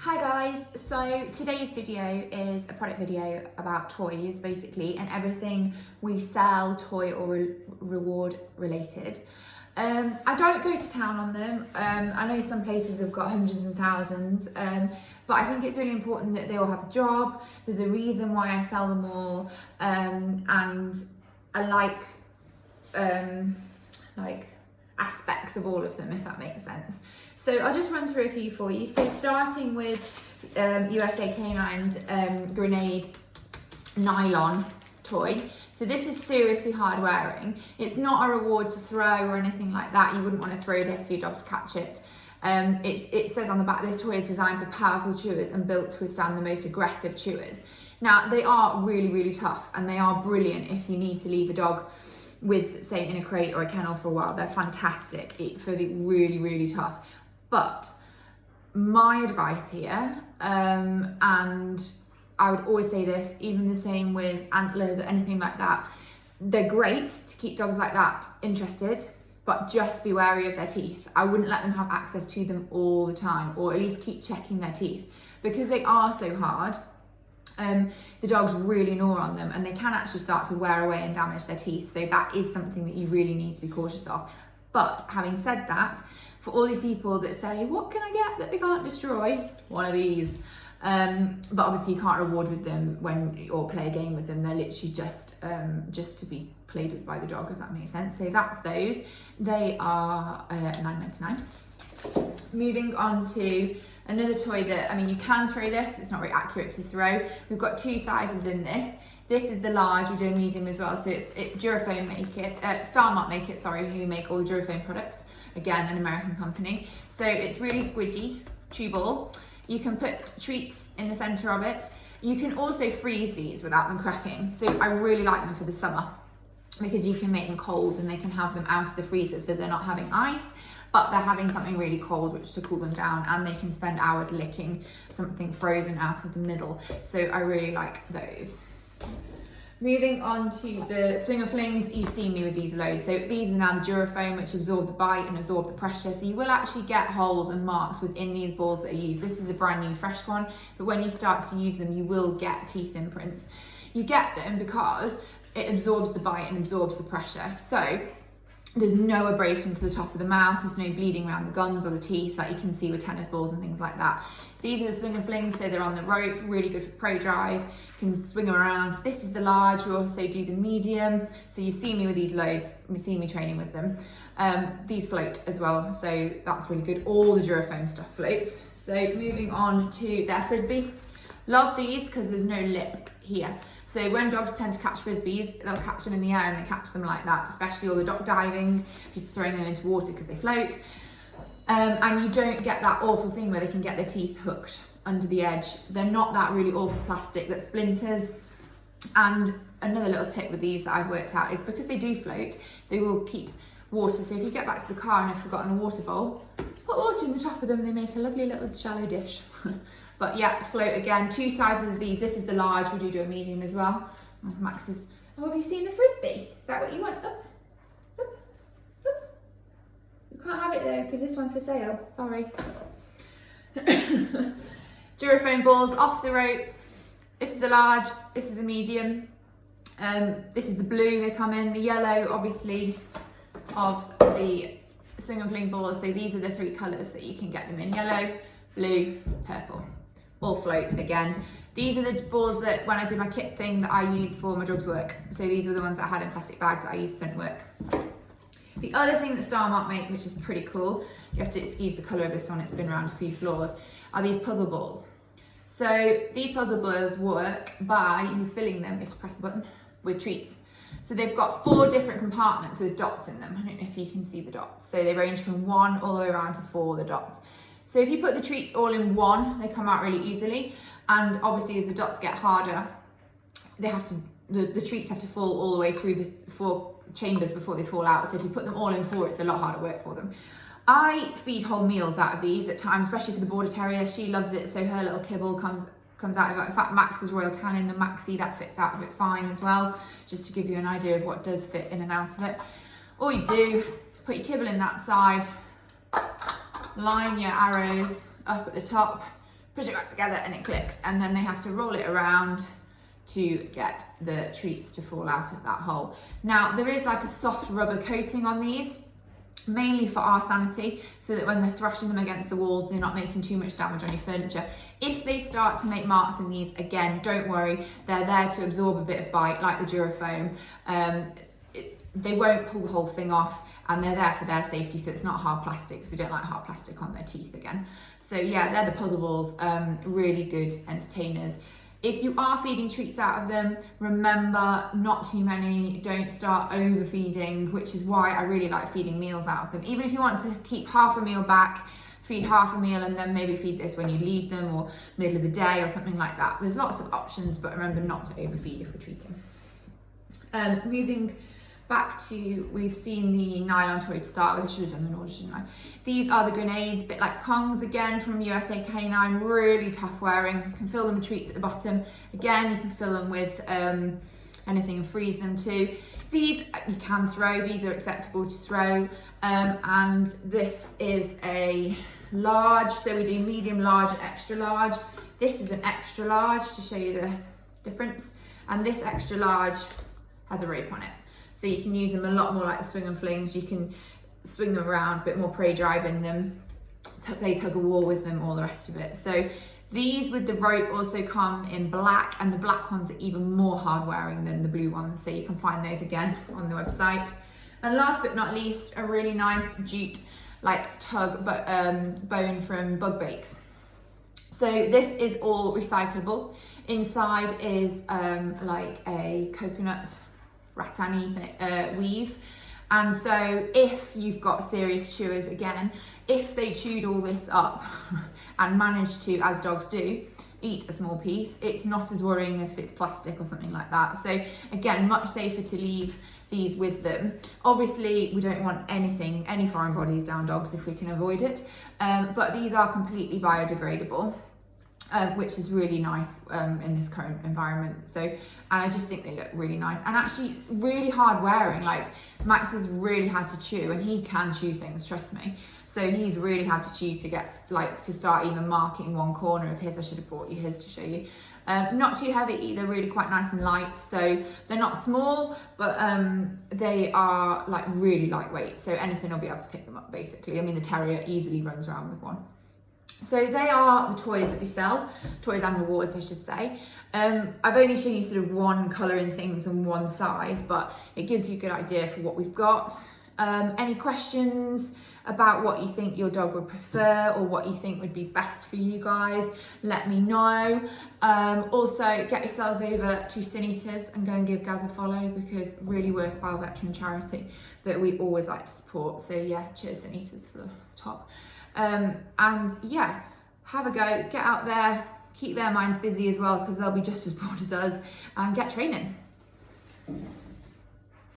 Hi guys, so today's video is a product video about toys basically and everything we sell toy or reward related. I don't go to town on them. I know some places have got hundreds and thousands, but I think it's really important that they all have a job. There's a reason why I sell them all, and I like aspects of all of them, if that makes sense. So I'll just run through a few for you. So starting with USA Canine's Grenade Nylon toy. So this is seriously hard wearing. It's not a reward to throw or anything like that. You wouldn't want to throw this for your dog to catch it. It says on the back, this toy is designed for powerful chewers and built to withstand the most aggressive chewers. Now they are really, really tough and they are brilliant if you need to leave a dog with, say, in a crate or a kennel for a while. They're fantastic for the really, really tough. But my advice here, and I would always say this, even the same with antlers or anything like that, they're great to keep dogs like that interested, but just be wary of their teeth. I wouldn't let them have access to them all the time, or at least keep checking their teeth, because they are so hard. The dogs really gnaw on them and they can actually start to wear away and damage their teeth. So that is something that you really need to be cautious of. But having said that, for all these people that say, what can I get that they can't destroy? One of these. But obviously you can't reward with them or play a game with them. They're literally just to be played with by the dog, if that makes sense. So that's those. They are $9.99. Moving on to another toy that, I mean, you can throw this, it's not very accurate to throw. We've got two sizes in this. This is the large, we do a medium as well. So it's Durafoam make it, Starmark make it, sorry, who make all the Durafoam products. Again, an American company. So it's really squidgy, chew ball. You can put treats in the center of it. You can also freeze these without them cracking. So I really like them for the summer because you can make them cold and they can have them out of the freezer so they're not having ice, but they're having something really cold which to cool them down, and they can spend hours licking something frozen out of the middle. So I really like those. Moving on to the Swinger Flings, you've seen me with these loads. So these are now the Durafoam, which absorb the bite and absorb the pressure. So you will actually get holes and marks within these balls that are used. This is a brand new fresh one, but when you start to use them, you will get teeth imprints. You get them because it absorbs the bite and absorbs the pressure. So there's no abrasion to the top of the mouth, there's no bleeding around the gums or the teeth like you can see with tennis balls and things like that. These are the Swinger Flings, so they're on the rope, really good for pro drive, can swing them around. This is the large, we also do the medium. So you see me with these loads, you see me training with them. These float as well, so that's really good. All the Durafoam stuff floats. So moving on to their Frisbee. Love these because there's no lip here. So when dogs tend to catch Frisbees, they'll catch them in the air and they catch them like that, especially all the dock diving, people throwing them into water because they float. And you don't get that awful thing where they can get their teeth hooked under the edge. They're not that really awful plastic that splinters. And another little tip with these that I've worked out is because they do float, they will keep water. So if you get back to the car and have forgotten a water bowl, put water in the top of them, they make a lovely little shallow dish. But yeah, float again, two sizes of these. This is the large, we do a medium as well. Max is, oh, have you seen the Frisbee? Is that what you want? Up, up, up. You can't have it though, because this one's for sale, sorry. Durafoam balls off the rope. This is the large, this is a medium. This is the blue they come in, the yellow obviously of the Swinger Fling balls. So these are the three colours that you can get them in, yellow, blue, purple. All float again. These are the balls that when I did my kit thing that I use for my dog's work. So these were the ones I had in plastic bag that I used to send work. The other thing that Starmark make, which is pretty cool, you have to excuse the colour of this one, it's been around a few floors, are these puzzle balls. So these puzzle balls work by you filling them, you have to press the button, with treats. So they've got 4 different compartments with dots in them. I don't know if you can see the dots. So they range from 1 all the way around to 4, the dots. So if you put the treats all in one, they come out really easily. And obviously as the dots get harder, they have to, the treats have to fall all the way through the 4 chambers before they fall out. So if you put them all in 4, it's a lot harder work for them. I feed whole meals out of these at times, especially for the Border Terrier. She loves it, so her little kibble comes out of it. In fact, Max's Royal Canin, the Maxi, that fits out of it fine as well, just to give you an idea of what does fit in and out of it. All you do, put your kibble in that side, line your arrows up at the top, push it back together and it clicks, and then they have to roll it around to get the treats to fall out of that hole. Now there is like a soft rubber coating on these, mainly for our sanity, so that when they're thrashing them against the walls, they're not making too much damage on your furniture. If they start to make marks in these, again, don't worry, they're there to absorb a bit of bite, like the Durafoam. They won't pull the whole thing off, and they're there for their safety, so it's not hard plastic, because we don't like hard plastic on their teeth again. So yeah, they're the puzzle balls, really good entertainers. If you are feeding treats out of them, remember, not too many, don't start overfeeding, which is why I really like feeding meals out of them. Even if you want to keep half a meal back, feed half a meal and then maybe feed this when you leave them or middle of the day or something like that. There's lots of options, but remember not to overfeed if we're treating. Moving back to, we've seen the nylon toy to start with. I should have done an order, shouldn't I? These are the grenades, a bit like Kongs again from USA Canine, really tough wearing. You can fill them with treats at the bottom. Again, you can fill them with anything and freeze them too. These you can throw, these are acceptable to throw. And this is a large, so we do medium, large and extra large. This is an extra large to show you the difference. And this extra large has a rope on it. So you can use them a lot more like the swing and flings. You can swing them around, a bit more prey drive in them, play tug of war with them, all the rest of it. So these with the rope also come in black, and the black ones are even more hard wearing than the blue ones. So you can find those again on the website. And last but not least, a really nice jute like tug but bone from Bug Bakes. So this is all recyclable. Inside is like a coconut rattan weave, and so if you've got serious chewers, again, if they chewed all this up and managed to, as dogs do, eat a small piece, it's not as worrying as if it's plastic or something like that. So again, much safer to leave these with them. Obviously we don't want any foreign bodies down dogs if we can avoid it, but these are completely biodegradable. Which is really nice in this current environment. So, and I just think they look really nice and actually really hard wearing. Like Max has really had to chew, and he can chew things, trust me. So he's really had to chew to get, like, to start even marking one corner of his. I should have brought you his to show you. Not too heavy either, really quite nice and light. So they're not small, but they are like really lightweight. So anything will be able to pick them up basically. I mean, the terrier easily runs around with one. So they are the toys that we sell, toys and rewards I should say. I've only shown you sort of one colour in things and one size, but it gives you a good idea for what we've got. Any questions about what you think your dog would prefer or what you think would be best for you guys, let me know. Also get yourselves over to Sin Eaters and go and give Gaz a follow, because really worthwhile veteran charity that we always like to support. So yeah, cheers Sin Eaters for the top. And yeah, have a go, get out there, keep their minds busy as well, because they'll be just as bored as us, and get training.